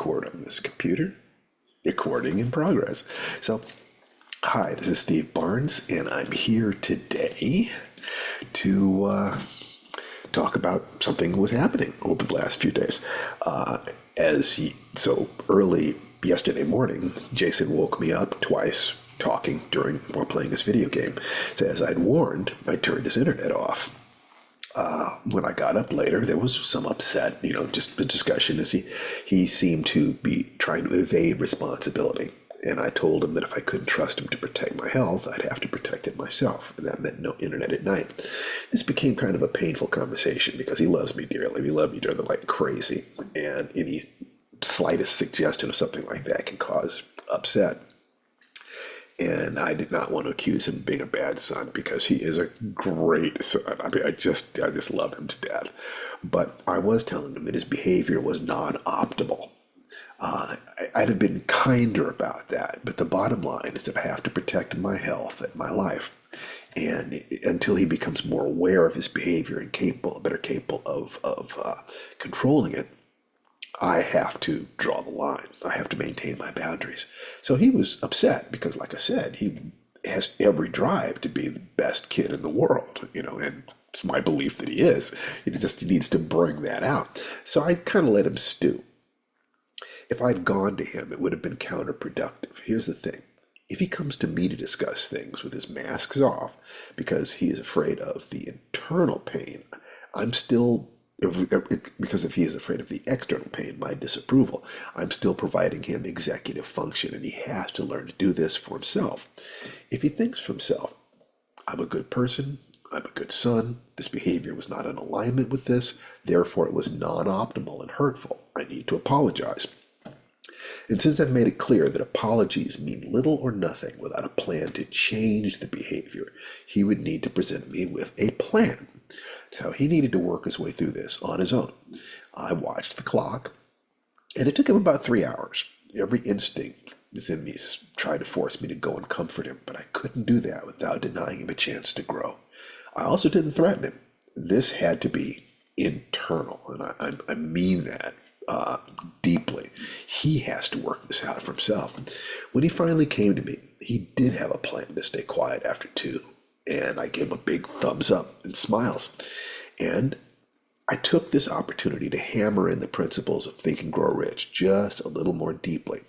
record on this computer. Recording in progress. So, hi, this is Steve Barnes, and I'm here today to talk about something that was happening over the last few days. So early yesterday morning, Jason woke me up twice talking while playing this video game. So as I'd warned, I turned his internet off. When I got up later, there was some upset, just the discussion as he seemed to be trying to evade responsibility. And I told him that if I couldn't trust him to protect my health, I'd have to protect it myself. And that meant no internet at night. This became kind of a painful conversation because he loves me dearly. We love each other like crazy. And any slightest suggestion of something like that can cause upset. And I did not want to accuse him of being a bad son because he is a great son. I mean, I just love him to death. But I was telling him that his behavior was non-optimal. I'd have been kinder about that, but the bottom line is that I have to protect my health and my life. And until he becomes more aware of his behavior and better capable of controlling it, I have to draw the line. I have to maintain my boundaries. So he was upset because, like I said, he has every drive to be the best kid in the world, and it's my belief that he is. He just needs to bring that out. So I kind of let him stew. If I'd gone to him, it would have been counterproductive. Here's the thing. If he comes to me to discuss things with his masks off because he is afraid of the internal pain, because if he is afraid of the external pain, my disapproval, I'm still providing him executive function, and he has to learn to do this for himself. If he thinks for himself, I'm a good person, I'm a good son, this behavior was not in alignment with this, therefore it was non-optimal and hurtful, I need to apologize. And since I've made it clear that apologies mean little or nothing without a plan to change the behavior, he would need to present me with a plan. So he needed to work his way through this on his own. I watched the clock, and it took him about 3 hours. Every instinct within me tried to force me to go and comfort him, but I couldn't do that without denying him a chance to grow. I also didn't threaten him. This had to be internal, and I mean that deeply. He has to work this out for himself. When he finally came to me, he did have a plan to stay quiet after 2. And I gave him a big thumbs up and smiles. And I took this opportunity to hammer in the principles of Think and Grow Rich just a little more deeply.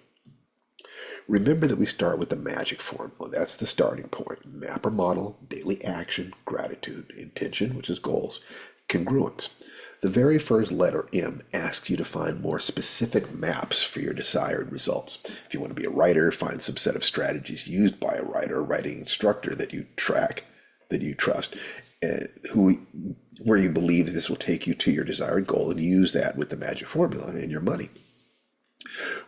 Remember that we start with the magic formula. That's the starting point. Map or model, daily action, gratitude, intention, which is goals, congruence. The very first letter, M, asks you to find more specific maps for your desired results. If you want to be a writer, find some set of strategies used by a writer or writing instructor that you trust, where you believe that this will take you to your desired goal, and use that with the magic formula and your money.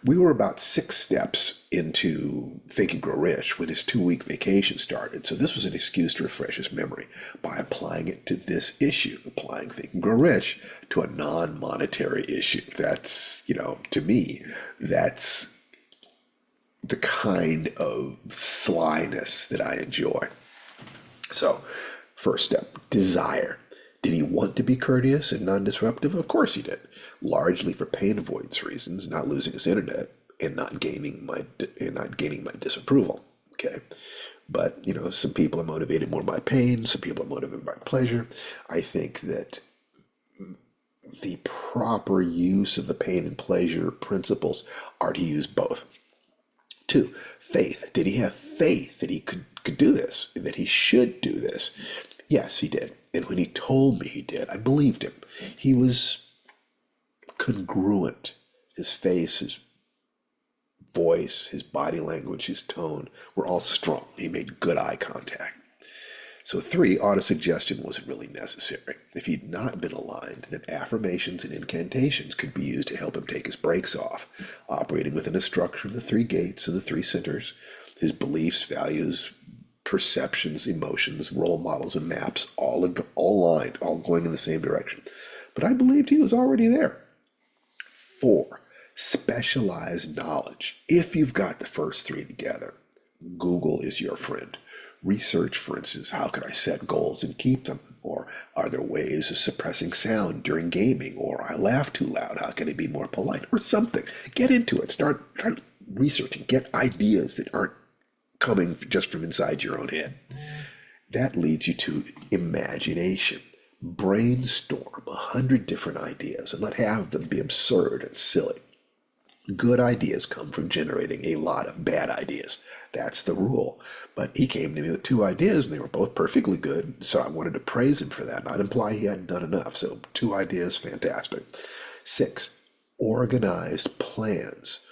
We were about 6 steps into Think and Grow Rich when his 2-week vacation started, so this was an excuse to refresh his memory by applying it to this issue, applying Think and Grow Rich to a non-monetary issue. That's, to me, that's the kind of slyness that I enjoy. So, first step, desire. Did he want to be courteous and non-disruptive? Of course he did. Largely for pain avoidance reasons, not losing his internet and not gaining my disapproval. Okay, but some people are motivated more by pain. Some people are motivated by pleasure. I think that the proper use of the pain and pleasure principles are to use both. 2, faith. Did he have faith that he could do this and that he should do this? Yes, he did. And when he told me he did, I believed him. He was congruent. His face, his voice, his body language, his tone were all strong. He made good eye contact. So 3, autosuggestion wasn't really necessary. If he'd not been aligned, then affirmations and incantations could be used to help him take his brakes off, operating within a structure of the 3 gates and the 3 centers, his beliefs, values, perceptions, emotions, role models, and maps, all aligned, all going in the same direction. But I believed he was already there. 4, specialized knowledge. If you've got the first 3 together, Google is your friend. Research, for instance, how can I set goals and keep them? Or are there ways of suppressing sound during gaming? Or I laugh too loud, how can I be more polite? Or something. Get into it. Start researching. Get ideas that aren't coming just from inside your own head. That leads you to imagination. Brainstorm 100 different ideas and let have them be absurd and silly. Good ideas come from generating a lot of bad ideas. That's the rule. But he came to me with 2 ideas and they were both perfectly good. So I wanted to praise him for that, not imply he hadn't done enough. So 2 ideas, fantastic. 6, organized plans.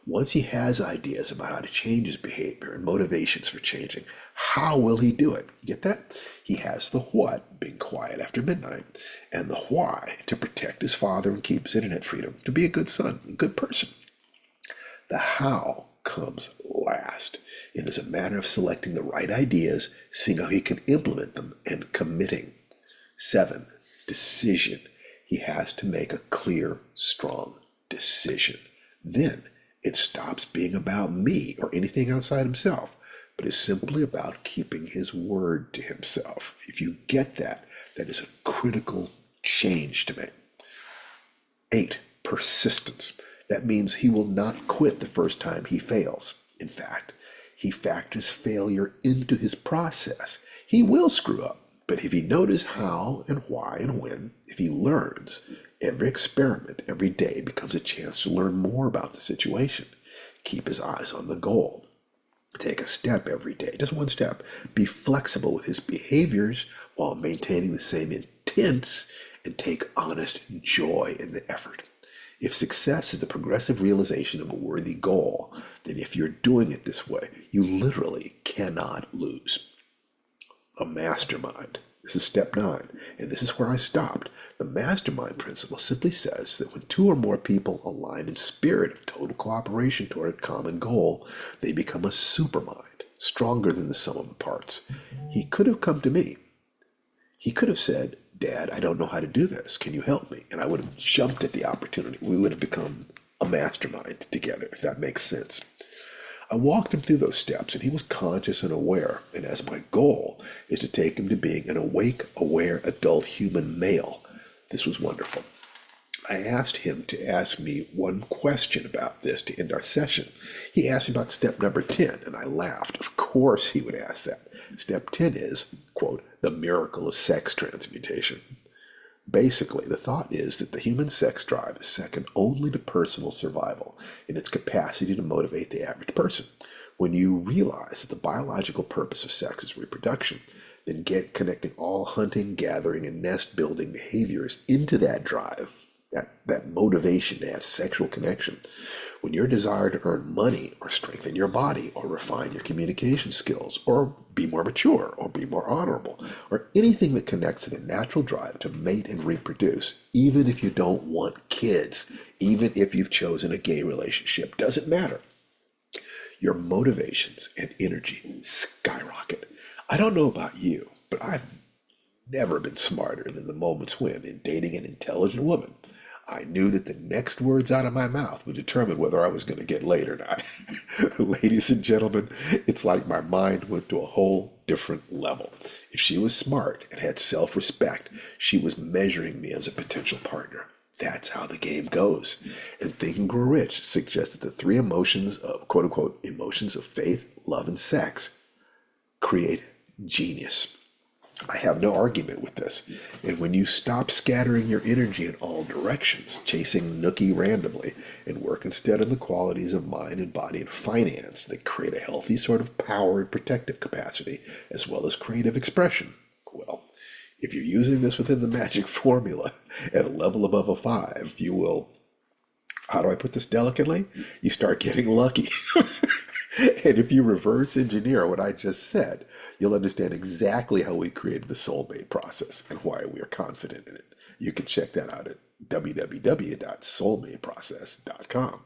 Once he has ideas about how to change his behavior and motivations for changing, how will he do it? You get that? He has the what, being quiet after midnight, and the why, to protect his father and keep his internet freedom, to be a good son, a good person. The how comes last. It is a matter of selecting the right ideas, seeing how he can implement them, and committing. 7, decision. He has to make a clear, strong decision. Then it stops being about me or anything outside himself, but is simply about keeping his word to himself. If you get that, that is a critical change to make. 8, persistence. That means he will not quit the first time he fails. In fact, he factors failure into his process. He will screw up, but if he knows how and why and when, if he learns, every experiment, every day becomes a chance to learn more about the situation. Keep his eyes on the goal. Take a step every day, just 1 step. Be flexible with his behaviors while maintaining the same intents, and take honest joy in the effort. If success is the progressive realization of a worthy goal, then if you're doing it this way, you literally cannot lose. A mastermind. This is step 9, and this is where I stopped. The mastermind principle simply says that when 2 or more people align in spirit of total cooperation toward a common goal, they become a supermind, stronger than the sum of the parts. He could have come to me. He could have said, Dad, I don't know how to do this. Can you help me? And I would have jumped at the opportunity. We would have become a mastermind together, if that makes sense. I walked him through those steps, and he was conscious and aware. And as my goal is to take him to being an awake, aware, adult human male, this was wonderful. I asked him to ask me 1 question about this to end our session. He asked me about step number 10, and I laughed. Of course he would ask that. Step 10 is, quote, the miracle of sex transmutation. Basically, the thought is that the human sex drive is second only to personal survival in its capacity to motivate the average person. When you realize that the biological purpose of sex is reproduction, then get connecting all hunting, gathering, and nest building behaviors into that drive, that motivation to have sexual connection. When your desire to earn money or strengthen your body or refine your communication skills or be more mature or be more honorable or anything that connects to the natural drive to mate and reproduce, even if you don't want kids, even if you've chosen a gay relationship, doesn't matter. Your motivations and energy skyrocket. I don't know about you, but I've never been smarter than the moments when, in dating an intelligent woman, I knew that the next words out of my mouth would determine whether I was going to get laid or not. Ladies and gentlemen, it's like my mind went to a whole different level. If she was smart and had self-respect, she was measuring me as a potential partner. That's how the game goes. And Think and Grow Rich suggests that the 3 emotions of, quote unquote, emotions of faith, love, and sex create genius. I have no argument with this. And when you stop scattering your energy in all directions, chasing nookie randomly, and work instead on the qualities of mind and body and finance that create a healthy sort of power and protective capacity, as well as creative expression, well, if you're using this within the magic formula at a level above a 5, you will, how do I put this delicately? You start getting lucky. And if you reverse engineer what I just said, you'll understand exactly how we created the soulmate process and why we are confident in it. You can check that out at www.soulmateprocess.com.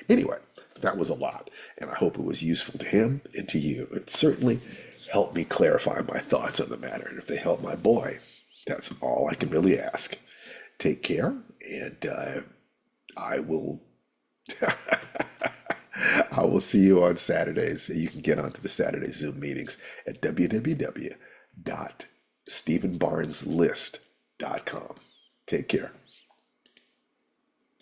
Anyway, that was a lot, and I hope it was useful to him and to you. It certainly helped me clarify my thoughts on the matter, and if they help my boy, that's all I can really ask. Take care, and I will will see you on Saturdays. You can get onto the Saturday Zoom meetings at www.stephenbarneslist.com. Take care.